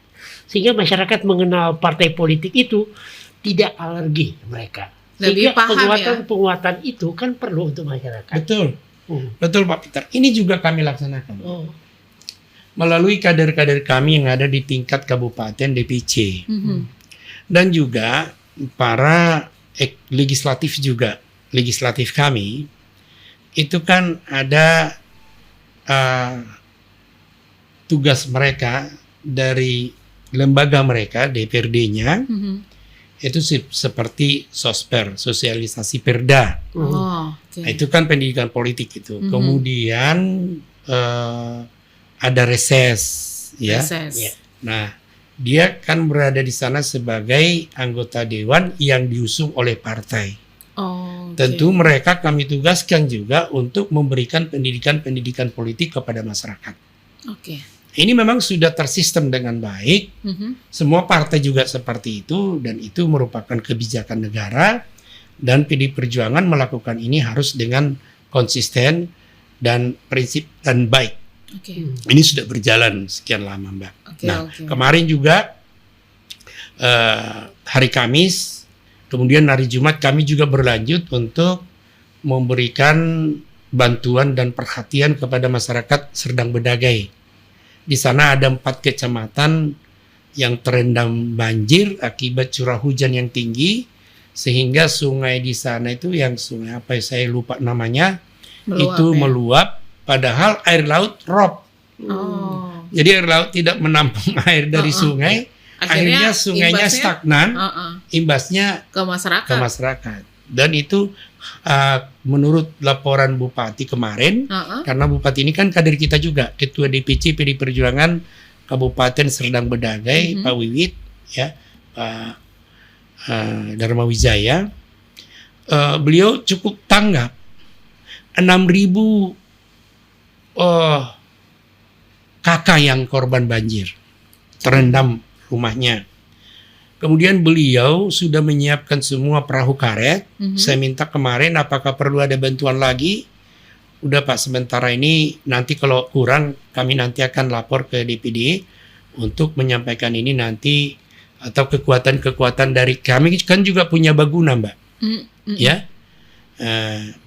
Speaker 3: Sehingga masyarakat mengenal partai politik itu tidak alergi mereka.
Speaker 1: Lebih paham,
Speaker 3: penguatan itu kan perlu untuk masyarakat.
Speaker 2: Betul Pak Peter. Ini juga kami laksanakan. Melalui kader-kader kami yang ada di tingkat kabupaten DPC. Dan juga para legislatif juga. Legislatif kami itu kan ada tugas mereka dari lembaga mereka, DPRD-nya, itu seperti sosper, sosialisasi perda. Nah, itu kan pendidikan politik itu. Kemudian ada reses, ya. Nah, dia kan berada di sana sebagai anggota dewan yang diusung oleh partai. Tentu mereka kami tugaskan juga untuk memberikan pendidikan politik kepada masyarakat. Ini memang sudah tersistem dengan baik. Semua partai juga seperti itu, dan itu merupakan kebijakan negara, dan PD Perjuangan melakukan ini harus dengan konsisten dan prinsip dan baik. Ini sudah berjalan sekian lama, Mbak. Kemarin juga hari Kamis, kemudian hari Jumat kami juga berlanjut untuk memberikan bantuan dan perhatian kepada masyarakat Serdang Bedagai. Di sana ada 4 kecamatan yang terendam banjir akibat curah hujan yang tinggi, sehingga sungai di sana itu yang sungai apa saya lupa namanya, meluap. Padahal air laut rob. Jadi air laut tidak menampung air dari sungai, Akhirnya sungainya stagnan, imbasnya
Speaker 1: ke
Speaker 2: masyarakat. Dan itu menurut laporan Bupati kemarin, karena Bupati ini kan kader kita juga, Ketua DPC PD Perjuangan Kabupaten Serdang Bedagai, Pak Wiwit, ya, Pak Dharma Wijaya, beliau cukup tanggap 6.000 kakak yang korban banjir, terendam rumahnya. Kemudian beliau sudah menyiapkan semua perahu karet. Saya minta kemarin apakah perlu ada bantuan lagi. Udah Pak, sementara ini nanti kalau kurang kami nanti akan lapor ke DPD untuk menyampaikan ini nanti, atau kekuatan-kekuatan dari kami kan juga punya Baguna Mbak. Ya,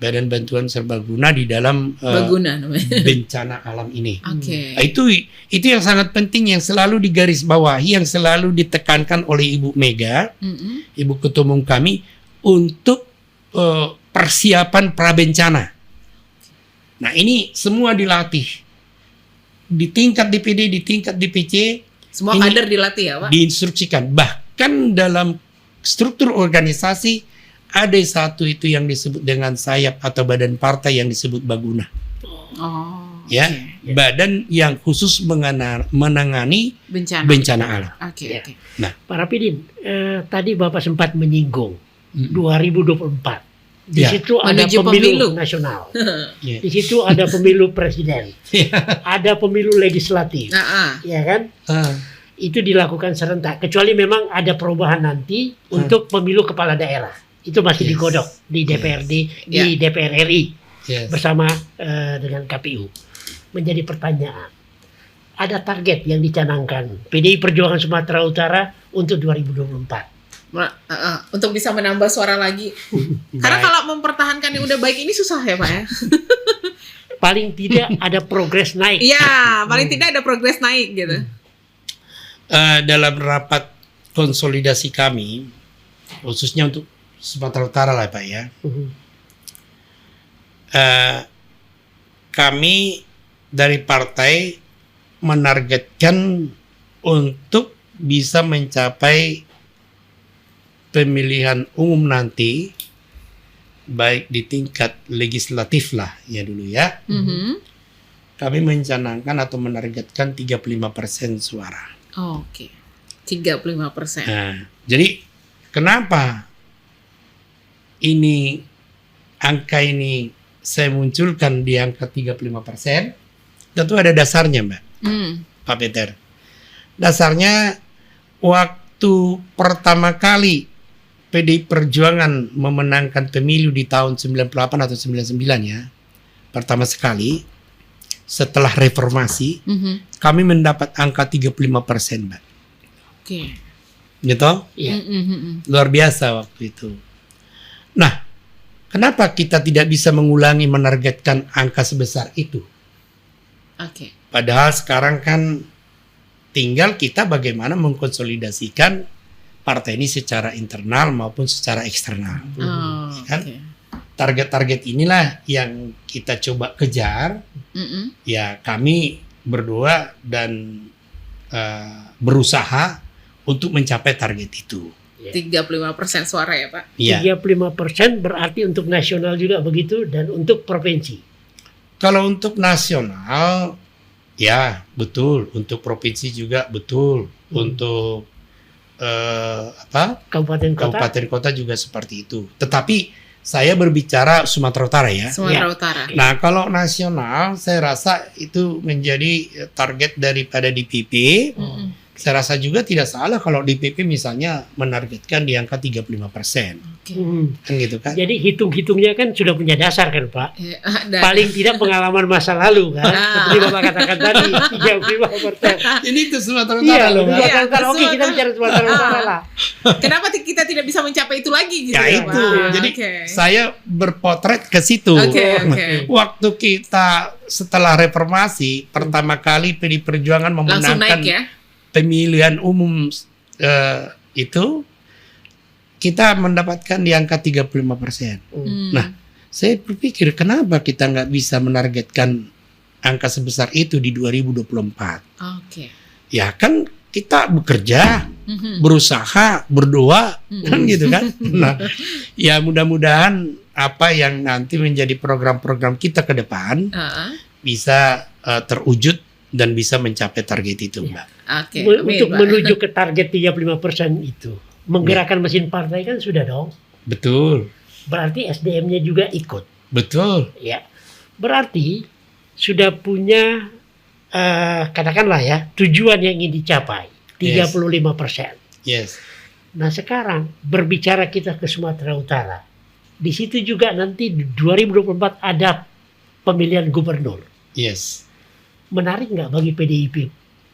Speaker 2: Badan Bantuan Serbaguna di dalam
Speaker 1: Baguna namanya,
Speaker 2: bencana alam ini.
Speaker 1: Nah,
Speaker 2: itu yang sangat penting, yang selalu digarisbawahi, yang selalu ditekankan oleh Ibu Mega, Ibu Ketua Umum kami, untuk persiapan prabencana. Nah, ini semua dilatih di tingkat DPD, di tingkat DPC.
Speaker 1: Semua kader dilatih ya Pak?
Speaker 2: Diinstruksikan. Bahkan dalam struktur organisasi ada satu itu yang disebut dengan sayap atau badan partai yang disebut Baguna. Ya, badan yang khusus menangani bencana alam.
Speaker 3: Nah, Pak Rapidin, tadi Bapak sempat menyinggung 2024. Di situ ada pemilu nasional. Di situ ada pemilu presiden. Ada pemilu legislatif. Ya kan? Itu dilakukan serentak. Kecuali memang ada perubahan nanti untuk pemilu kepala daerah. Itu masih digodok di DPRD, di DPR RI bersama dengan KPU. Menjadi pertanyaan, ada target yang dicanangkan PDI Perjuangan Sumatera Utara untuk 2024.
Speaker 1: Untuk bisa menambah suara lagi. Karena kalau mempertahankan yang udah baik ini susah ya Pak ya.
Speaker 3: Paling tidak ada progres naik.
Speaker 1: Iya, paling tidak ada progres naik gitu.
Speaker 2: Dalam rapat konsolidasi kami, khususnya untuk Sumatera Utara lah Pak ya, kami dari partai menargetkan untuk bisa mencapai pemilihan umum nanti, baik di tingkat legislatif lah ya dulu ya, kami mencanangkan atau menargetkan 35% suara.
Speaker 1: Oke, 35%.
Speaker 2: Nah, jadi kenapa angka ini saya munculkan di angka 35%? Tentu ada dasarnya Mbak, Pak Peter. Dasarnya waktu pertama kali PDI Perjuangan memenangkan pemilu di tahun 98 atau 99 ya, pertama sekali setelah reformasi, kami mendapat angka 35% Mbak. Gitu? Luar biasa waktu itu. Nah, kenapa kita tidak bisa mengulangi menargetkan angka sebesar itu? Padahal sekarang kan tinggal kita bagaimana mengkonsolidasikan partai ini secara internal maupun secara eksternal. Kan? Target-target inilah yang kita coba kejar. Ya, kami berdua dan berusaha untuk mencapai target itu.
Speaker 1: 35% suara ya Pak?
Speaker 2: Ya.
Speaker 3: 35% berarti untuk nasional juga begitu, dan untuk provinsi?
Speaker 2: Kalau untuk nasional, ya betul. Untuk provinsi juga betul. Untuk kabupaten kota juga seperti itu. Tetapi saya berbicara Sumatera Utara ya.
Speaker 1: Sumatera Utara.
Speaker 2: Nah, kalau nasional saya rasa itu menjadi target daripada DPP. Saya rasa juga tidak salah kalau DPP misalnya menargetkan di angka 35%. Kan gitu kan.
Speaker 3: Jadi hitung-hitungnya kan sudah punya dasar kan Pak. Paling tidak pengalaman masa lalu kan. Seperti Bapak katakan tadi 35%.
Speaker 2: Ini itu Sumatera Utara loh.
Speaker 3: Oke, kita bicara Sumatera Utara lah.
Speaker 1: Kenapa kita tidak bisa mencapai itu lagi gitu
Speaker 2: ya?
Speaker 1: Ya
Speaker 2: itu. Jadi saya berpotret ke situ. Waktu kita setelah reformasi pertama kali PDI Perjuangan memenangkan
Speaker 1: langsung naik ya?
Speaker 2: Pemilihan umum itu kita mendapatkan di angka 35%. Nah, saya berpikir kenapa kita nggak bisa menargetkan angka sebesar itu di 2024? Ya kan kita bekerja, berusaha, berdoa, kan gitu kan. Nah, ya mudah-mudahan apa yang nanti menjadi program-program kita ke depan bisa terwujud dan bisa mencapai target itu, Mbak.
Speaker 1: Oke.
Speaker 3: Untuk menuju ke target 35% itu, menggerakkan mesin partai kan sudah dong.
Speaker 2: Betul.
Speaker 3: Berarti SDM-nya juga ikut.
Speaker 2: Betul.
Speaker 3: Ya. Berarti sudah punya katakanlah ya tujuan yang ingin dicapai 35%.
Speaker 2: Yes.
Speaker 3: Nah sekarang berbicara kita ke Sumatera Utara, di situ juga nanti 2024 ada pemilihan gubernur.
Speaker 2: Yes.
Speaker 3: Menarik nggak bagi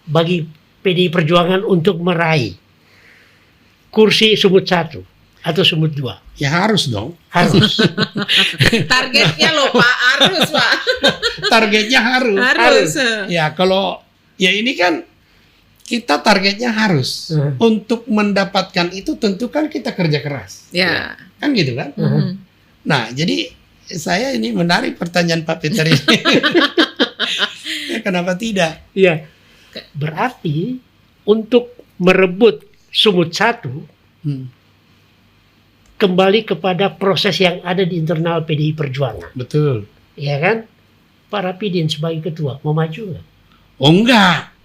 Speaker 3: bagi PDI Perjuangan untuk meraih kursi Sumut 1 atau Sumut 2?
Speaker 2: Ya harus dong.
Speaker 3: Harus.
Speaker 1: Targetnya loh Pak, harus Pak.
Speaker 2: Targetnya harus.
Speaker 1: Harus.
Speaker 2: Ya kalau ya ini kan kita targetnya harus untuk mendapatkan itu tentu kan kita kerja keras.
Speaker 1: Ya.
Speaker 2: Kan gitu kan? Nah, jadi saya ini menarik pertanyaan Pak Peter ini. Ya, kenapa tidak?
Speaker 3: Ya. Berarti untuk merebut Sumut 1 kembali kepada proses yang ada di internal PDI Perjuangan.
Speaker 2: Betul.
Speaker 3: Ya kan? Pak Rapidin sebagai ketua mau maju nggak?
Speaker 2: Oh enggak.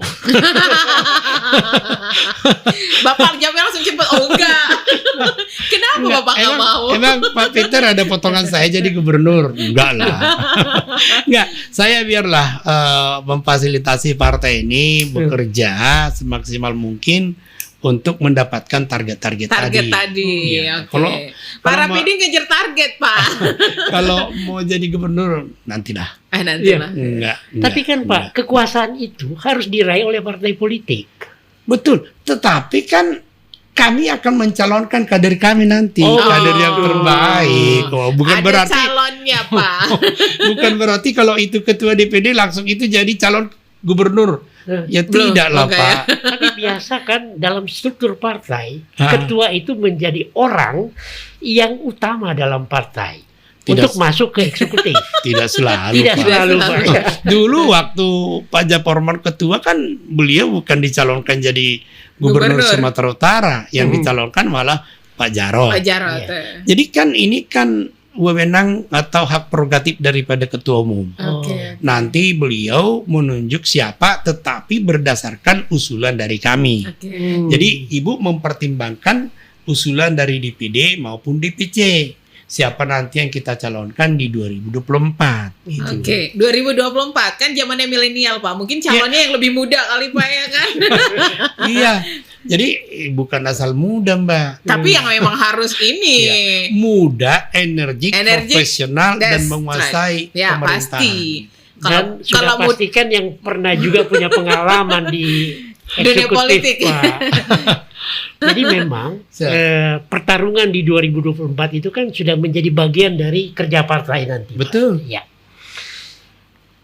Speaker 1: Bapak jawabnya langsung cepet. Oh enggak. Kenapa Bapak nggak mau?
Speaker 2: Emang Pak Peter ada potongan saya jadi gubernur? Enggak lah. Enggak. Saya biarlah memfasilitasi partai ini bekerja semaksimal mungkin untuk mendapatkan target-target tadi.
Speaker 1: Ya,
Speaker 2: Kalau
Speaker 1: Pak Rapidin ngejar target Pak.
Speaker 2: Kalau mau jadi gubernur nantilah.
Speaker 1: Nantilah.
Speaker 2: Enggak.
Speaker 3: Tapi kan Pak, kekuasaan itu harus diraih oleh partai politik.
Speaker 2: Betul. Tetapi kan kami akan mencalonkan kader kami nanti, kader yang terbaik. Bukan
Speaker 1: Ada
Speaker 2: berarti
Speaker 1: calonnya Pak.
Speaker 2: bukan berarti kalau itu ketua DPD langsung itu jadi calon gubernur. Ya tidak lah Pak.
Speaker 3: Tapi biasa kan dalam struktur partai, ketua itu menjadi orang yang utama dalam partai untuk masuk ke eksekutif.
Speaker 2: Tidak selalu.
Speaker 3: Tidak
Speaker 2: Pak.
Speaker 3: selalu Pak.
Speaker 2: Dulu waktu Pak Japorman ketua kan beliau bukan dicalonkan jadi gubernur Sumatera Utara, yang dicalonkan malah Pak Jarot.
Speaker 1: Pak Jarot.
Speaker 2: Ya. Jadi kan ini kan wewenang atau hak prerogatif daripada ketua umum. Nanti beliau menunjuk siapa, tetapi berdasarkan usulan dari kami. Jadi ibu mempertimbangkan usulan dari DPD maupun DPC. Siapa nanti yang kita calonkan di 2024. Gitu.
Speaker 1: 2024 kan zamannya milenial Pak. Mungkin calonnya yang lebih muda kali Pak ya kan.
Speaker 2: Iya. Jadi bukan asal muda Mbak.
Speaker 1: Tapi yang memang harus ini.
Speaker 2: Muda, energik, profesional dan menguasai pemerintahan.
Speaker 1: Pasti.
Speaker 3: Dan sudah pastikan yang pernah juga punya pengalaman di
Speaker 1: dunia politik.
Speaker 3: Pak. Jadi memang pertarungan di 2024 itu kan sudah menjadi bagian dari kerja partai nanti.
Speaker 2: Betul.
Speaker 3: Ya.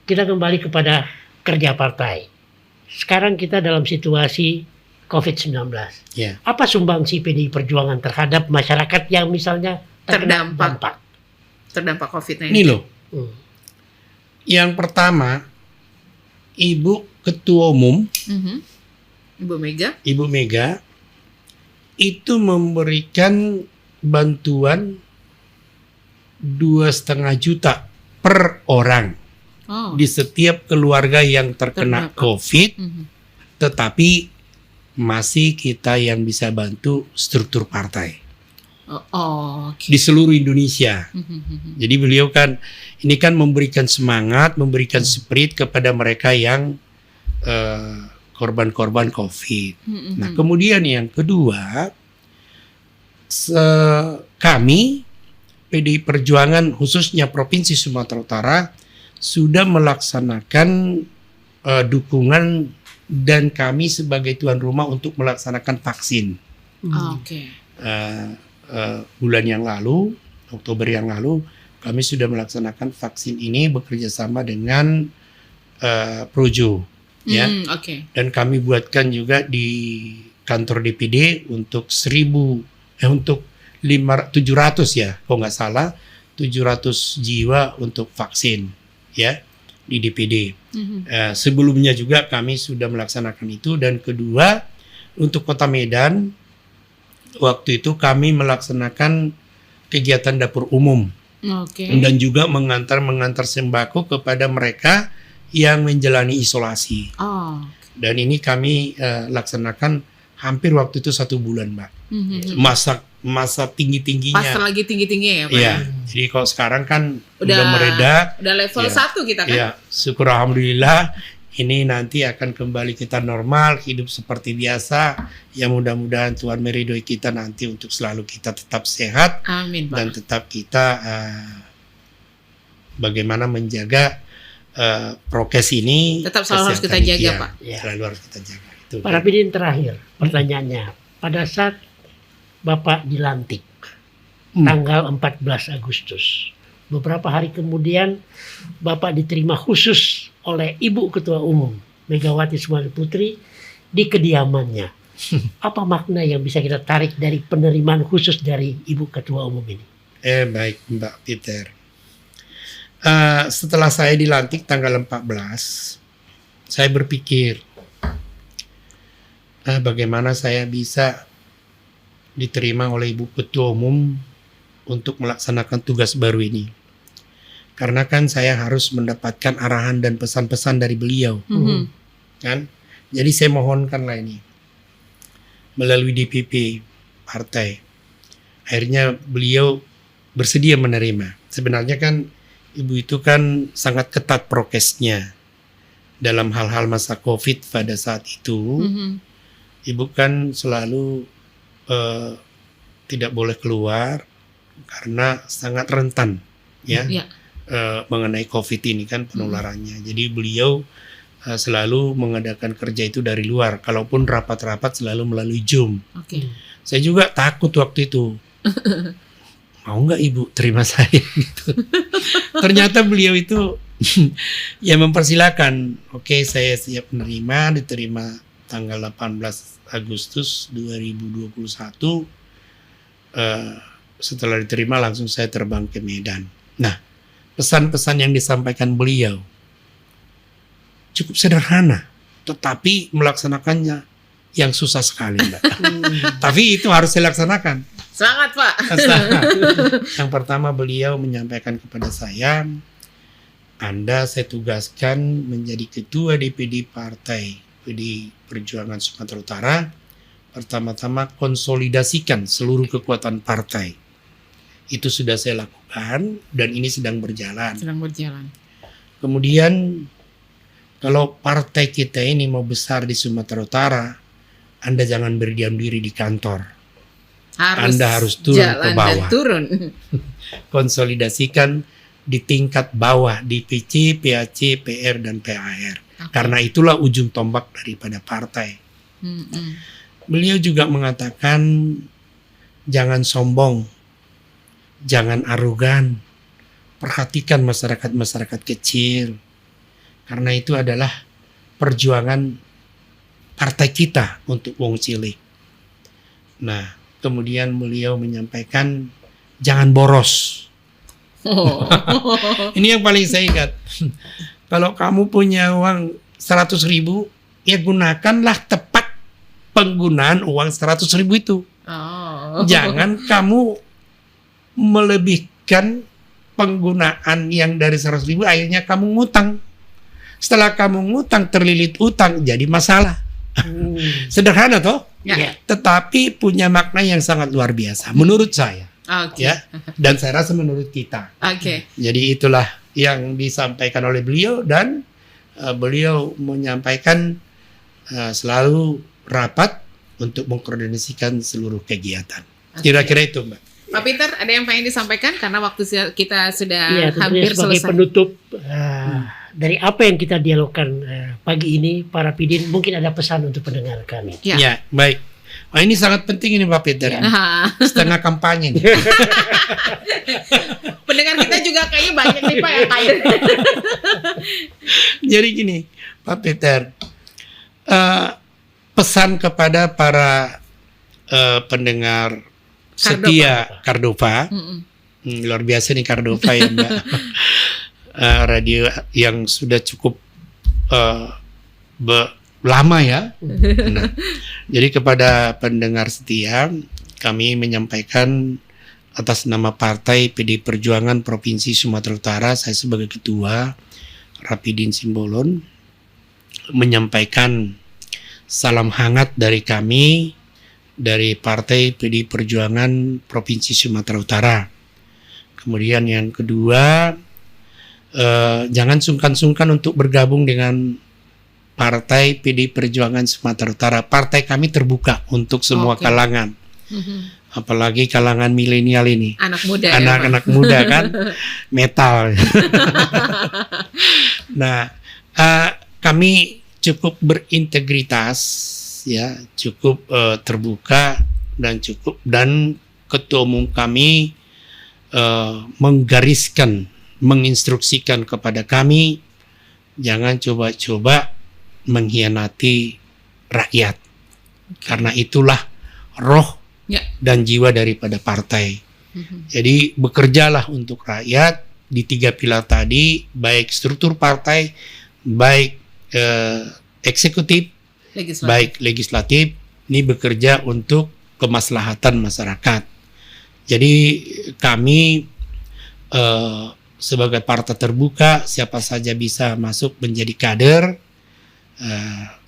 Speaker 3: Kita kembali kepada kerja partai. Sekarang kita dalam situasi COVID-19.
Speaker 2: Ya.
Speaker 3: Apa sumbangsi PDI Perjuangan terhadap masyarakat yang misalnya terdampak
Speaker 1: COVID-19?
Speaker 2: Ini loh. Yang pertama, Ibu Ketua Umum, Ibu Mega, itu memberikan bantuan 2,5 juta per orang di setiap keluarga yang terkena COVID, tetapi masih kita yang bisa bantu struktur partai di seluruh Indonesia. Jadi beliau kan ini kan memberikan semangat, memberikan spirit kepada mereka yang korban-korban COVID. Nah, kemudian yang kedua, kami PDI Perjuangan khususnya Provinsi Sumatera Utara sudah melaksanakan dukungan dan kami sebagai tuan rumah untuk melaksanakan vaksin. Bulan yang lalu, Oktober yang lalu, kami sudah melaksanakan vaksin ini bekerja sama dengan Projo. Dan kami buatkan juga di kantor DPD untuk 700 ya, kalau nggak salah 700 jiwa untuk vaksin ya di DPD. Sebelumnya juga kami sudah melaksanakan itu, dan kedua Untuk Kota Medan, waktu itu kami melaksanakan kegiatan dapur umum. Dan juga mengantar sembako kepada mereka yang menjalani isolasi. Dan ini kami laksanakan hampir waktu itu 1 bulan, Mbak. Masa tinggi-tingginya.
Speaker 1: Pas lagi tinggi-tingginya ya, Pak.
Speaker 2: Iya. Jadi kalau sekarang kan udah meredak.
Speaker 1: Udah level 1 kita kan.
Speaker 2: Iya. Syukur alhamdulillah. Ini nanti akan kembali kita normal, hidup seperti biasa. Ya mudah-mudahan Tuhan meridhoi kita nanti untuk selalu kita tetap sehat.
Speaker 1: Amin, Pak.
Speaker 2: Dan tetap kita bagaimana menjaga prokes ini.
Speaker 1: Tetap selalu harus kita jaga, Pak.
Speaker 2: Selalu harus kita jaga.
Speaker 3: Pak Rapidin, terakhir pertanyaannya, pada saat Bapak dilantik tanggal 14 Agustus, beberapa hari kemudian Bapak diterima khusus oleh Ibu Ketua Umum Megawati Soekarno Putri di kediamannya. Apa makna yang bisa kita tarik dari penerimaan khusus dari Ibu Ketua Umum ini?
Speaker 2: Baik Mbak Peter. Setelah saya dilantik tanggal 14, saya berpikir bagaimana saya bisa diterima oleh Ibu Ketua Umum untuk melaksanakan tugas baru ini. Karena kan saya harus mendapatkan arahan dan pesan-pesan dari beliau. Kan? Jadi saya mohonkanlah ini melalui DPP partai. Akhirnya beliau bersedia menerima. Sebenarnya kan Ibu itu kan sangat ketat prokesnya dalam hal-hal masa COVID pada saat itu. Ibu kan selalu tidak boleh keluar karena sangat rentan mengenai COVID ini kan penularannya. Jadi beliau selalu mengadakan kerja itu dari luar. Kalaupun rapat-rapat selalu melalui Zoom. Saya juga takut waktu itu. Mau nggak Ibu terima saya gitu. Ternyata beliau itu ya mempersilakan. Oke, saya siap menerima, diterima tanggal 18 Agustus 2021. Setelah diterima langsung saya terbang ke Medan. Nah, pesan-pesan yang disampaikan beliau cukup sederhana, tetapi melaksanakannya yang susah sekali, Mbak. Tapi itu harus dilaksanakan.
Speaker 1: Semangat, Pak.
Speaker 2: Yang pertama beliau menyampaikan kepada saya, Anda saya tugaskan menjadi ketua DPD Partai PDI Perjuangan Sumatera Utara. Pertama-tama konsolidasikan seluruh kekuatan partai. Itu sudah saya lakukan dan ini sedang berjalan. Kemudian kalau partai kita ini mau besar di Sumatera Utara, Anda jangan berdiam diri di kantor. Anda harus turun ke bawah. Konsolidasikan di tingkat bawah, di PC, PAC, PR, dan PAR. Karena itulah ujung tombak daripada partai. Beliau juga mengatakan jangan sombong, jangan arogan, perhatikan masyarakat kecil. Karena itu adalah perjuangan partai kita untuk wong cilik. Nah, kemudian beliau menyampaikan jangan boros. Ini yang paling saya ingat. Kalau kamu punya uang 100.000, ya gunakanlah tepat penggunaan uang 100.000 itu. Jangan kamu melebihkan penggunaan yang dari 100.000, akhirnya kamu ngutang. Setelah kamu ngutang terlilit utang, jadi masalah. Sederhana toh? Tetapi punya makna yang sangat luar biasa menurut saya. Ya, dan saya rasa menurut kita. Jadi itulah yang disampaikan oleh beliau dan beliau menyampaikan selalu rapat untuk mengkoordinasikan seluruh kegiatan. Kira-kira itu, Mbak.
Speaker 1: Pak Peter, ada yang pengen disampaikan karena waktu kita sudah hampir
Speaker 3: sebagai
Speaker 1: selesai.
Speaker 3: Penutup dari apa yang kita dialogkan pagi ini, Pak Rapidin, mungkin ada pesan untuk pendengar kami.
Speaker 2: Ya, baik. Oh, ini sangat penting ini Pak Peter. Setengah kampanye nih.
Speaker 1: Pendengar kita juga kayaknya banyak nih Pak yang kaya.
Speaker 2: Jadi gini, Pak Peter, pesan kepada para pendengar setia Cardova. Luar biasa nih Cardova ya Mbak. Radio yang sudah cukup lama ya. Nah, jadi kepada pendengar setia, kami menyampaikan atas nama Partai PDI Perjuangan Provinsi Sumatera Utara, saya sebagai Ketua Rapidin Simbolon menyampaikan salam hangat dari kami, dari Partai PDI Perjuangan Provinsi Sumatera Utara. Kemudian yang kedua, jangan sungkan-sungkan untuk bergabung dengan Partai PDI Perjuangan Sumatera Utara. Partai kami terbuka untuk semua kalangan, apalagi kalangan milenial ini.
Speaker 1: Anak muda,
Speaker 2: anak-anak muda kan, metal. Nah, kami cukup berintegritas, ya, cukup terbuka dan ketua umum kami menggariskan, menginstruksikan kepada kami jangan coba-coba mengkhianati rakyat, karena itulah roh dan jiwa daripada partai. Jadi bekerjalah untuk rakyat di 3 pilar tadi, baik struktur partai, baik eksekutif, baik legislatif, ini bekerja untuk kemaslahatan masyarakat. Jadi kami sebagai partai terbuka, siapa saja bisa masuk menjadi kader.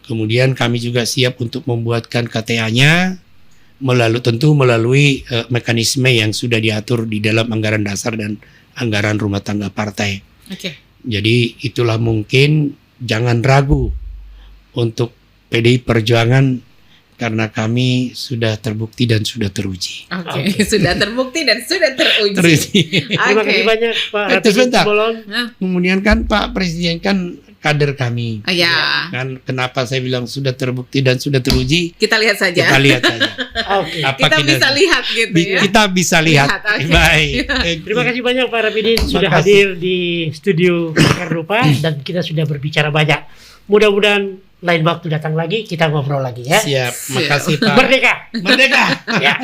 Speaker 2: Kemudian kami juga siap untuk membuatkan KTA-nya melalui mekanisme yang sudah diatur di dalam anggaran dasar dan anggaran rumah tangga partai. Jadi itulah, mungkin jangan ragu untuk PDI Perjuangan, karena kami sudah terbukti dan sudah teruji.
Speaker 1: Sudah terbukti dan sudah teruji.
Speaker 3: Terima kasih banyak Pak Rapidin Simbolon.
Speaker 2: Kemudian kan Pak Presiden kan kader kami. Kan kenapa saya bilang sudah terbukti dan sudah teruji?
Speaker 1: Kita lihat saja. Kita bisa lihat gitu ya.
Speaker 2: Kita bisa lihat. Baik.
Speaker 3: Terima kasih banyak Pak Rapidin sudah hadir di studio Akar Rupa dan kita sudah berbicara banyak. Mudah-mudahan lain waktu datang lagi kita ngobrol lagi ya.
Speaker 2: Siap. Makasih Pak.
Speaker 3: Merdeka. Ya.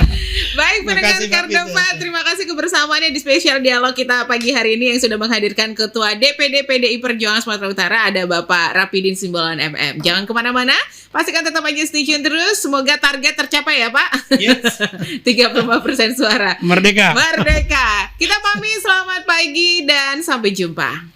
Speaker 1: Baik, pendengar Kardopa, terima kasih kebersamaannya di spesial dialog kita pagi hari ini yang sudah menghadirkan Ketua DPD PDI Perjuangan Sumatera Utara, ada Bapak Rapidin Simbolon MM. Jangan kemana-mana, pastikan tetap aja stay tune terus. Semoga target tercapai ya Pak. Yes. 35% suara.
Speaker 2: Merdeka.
Speaker 1: Kita pamit, selamat pagi dan sampai jumpa.